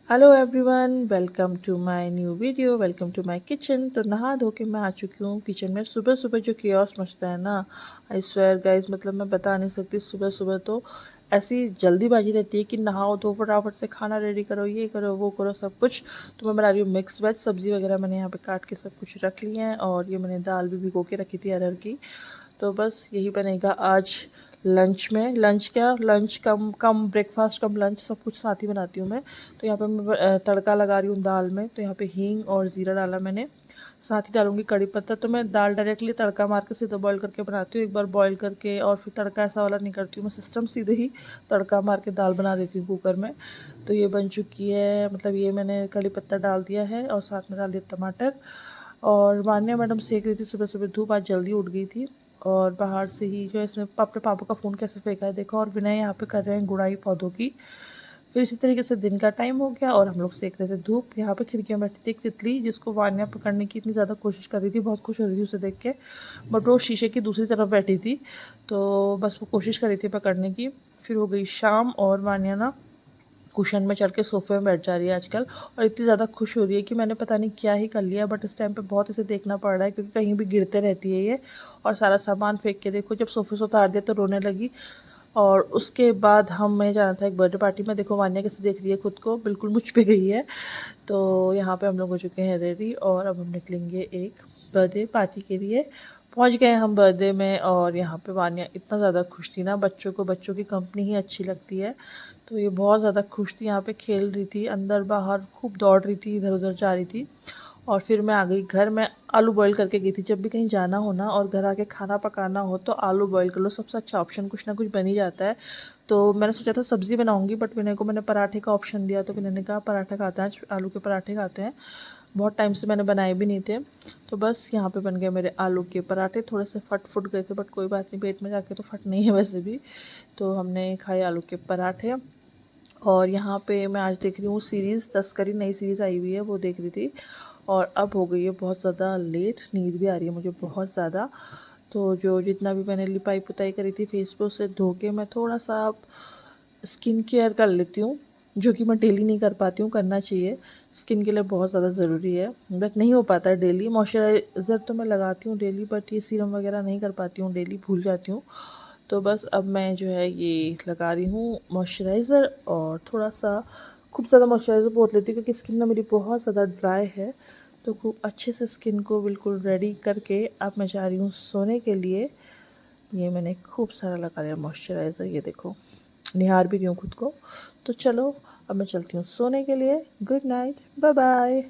Hello everyone, welcome to my new video, welcome to my kitchen. तो नहा धो के मैं आ चुकी हूँ किचन में। सुबह सुबह जो कियोस मचता है ना, आई स्वेयर गाइस, मतलब मैं बता नहीं सकती। सुबह सुबह तो ऐसी जल्दीबाजी रहती है कि नहाओ धो फटाफट से, खाना रेडी करो, ये करो वो करो सब कुछ। तो मैं बना रही हूँ मिक्स वेज। सब्ज़ी वगैरह मैंने यहाँ पे काट के सब कुछ रख लिया है, और ये मैंने दाल भी भिगो के रखी थी अरहर की। तो बस यही बनेगा आज लंच में। लंच कम कम ब्रेकफास्ट कम लंच, सब कुछ साथ ही बनाती हूँ मैं। तो यहाँ पे मैं तड़का लगा रही हूँ दाल में। तो यहाँ पे हींग और ज़ीरा डाला मैंने, साथ ही डालूंगी कड़ी पत्ता। तो मैं दाल डायरेक्टली तड़का मार के सीधा बॉईल करके बनाती हूँ, एक बार बॉईल करके और फिर तड़का ऐसा वाला नहीं करती हूँ मैं, सिस्टम सीधे ही तड़का मार के दाल बना देती हूँ कुकर में। तो ये बन चुकी है, मतलब ये मैंने कड़ी पत्ता डाल दिया है और साथ में डाल दिया टमाटर। और मान्या मैडम सेक रही थी सुबह सुबह, धूप आज जल्दी उठ गई थी। और बाहर से ही जो है, इसने अपने पापा का फ़ोन कैसे फेंका है देखो। और विनय यहाँ पे कर रहे हैं गुड़ाई पौधों की। फिर इसी तरीके से दिन का टाइम हो गया और हम लोग सेक रहे थे धूप। यहाँ पे खिड़कियाँ बैठी थी एक तितली, जिसको वान्या पकड़ने की इतनी ज़्यादा कोशिश कर रही थी, बहुत खुश हो रही थी उसे देख के। बट वो शीशे की दूसरी तरफ बैठी थी, तो बस वो कोशिश कर रही थी पकड़ने की। फिर हो गई शाम और वान्या ना कुशन में चढ़ के सोफे में बैठ जा रही है आजकल। और इतनी ज़्यादा खुश हो रही है कि मैंने पता नहीं क्या ही कर लिया, बट इस टाइम पे बहुत इसे देखना पड़ रहा है क्योंकि कहीं भी गिरते रहती है ये। और सारा सामान फेंक के देखो, जब सोफे से उतार दिया तो रोने लगी। और उसके बाद हमें जाना था एक बर्थडे पार्टी में। देखो वान्या कैसे देख रही है खुद को, बिल्कुल मुझ पे गई है। तो यहाँ पे हम लोग हो चुके हैं रेडी और अब हम निकलेंगे एक बर्थडे पार्टी के लिए। पहुँच गए हम बर्थडे में, और यहाँ पे वान्या इतना ज़्यादा खुश थी ना, बच्चों को बच्चों की कंपनी ही अच्छी लगती है। तो ये बहुत ज़्यादा खुश थी, यहाँ पे खेल रही थी, अंदर बाहर खूब दौड़ रही थी, इधर उधर जा रही थी। और फिर मैं आ गई घर में। आलू बॉईल करके गई थी। जब भी कहीं जाना हो ना और घर आके खाना पकाना हो तो आलू बॉईल कर लो, सबसे अच्छा ऑप्शन, कुछ ना कुछ बन ही जाता है। तो मैंने सोचा था सब्ज़ी बनाऊंगी, बट विनय को मैंने पराठे का ऑप्शन दिया, तो विनय ने कहा पराठा खाते हैं आज, आलू के पराठे खाते हैं। बहुत टाइम से मैंने बनाए भी नहीं थे। तो बस यहाँ पे बन गए मेरे आलू के पराठे। थोड़े से फट फुट गए थे, बट कोई बात नहीं, पेट में जाके तो फट नहीं है वैसे भी। तो हमने खाए आलू के पराठे। और यहाँ पे मैं आज देख रही हूँ सीरीज़ तस्करी, नई सीरीज़ आई हुई है, वो देख रही थी। और अब हो गई है बहुत ज़्यादा लेट, नींद भी आ रही है मुझे बहुत ज़्यादा। तो जो जितना भी मैंने लिपाई पुताई करी थी फेस पे, उसे धो के मैं थोड़ा सा अब स्किन केयर कर लेती हूँ, जो कि मैं डेली नहीं कर पाती हूँ, करना चाहिए, स्किन के लिए बहुत ज़्यादा ज़रूरी है। बट नहीं हो पाता है डेली। मॉइस्चराइज़र तो मैं लगाती हूँ डेली, बट ये सीरम वगैरह नहीं कर पाती हूँ डेली, भूल जाती हूँ। तो बस अब मैं जो है ये लगा रही हूँ मॉइस्चराइज़र, और थोड़ा सा खूब ज़्यादा मॉइस्चराइज़र पोंछ लेती हूँ क्योंकि स्किन ना मेरी बहुत ज़्यादा ड्राई है। तो खूब अच्छे से स्किन को बिल्कुल रेडी करके अब मैं जा रही हूँ सोने के लिए। ये मैंने खूब सारा लगा लिया मॉइस्चराइज़र, ये देखो, निहार भी रही हूँ खुद को। तो चलो अब मैं चलती हूँ सोने के लिए। Good night, bye bye.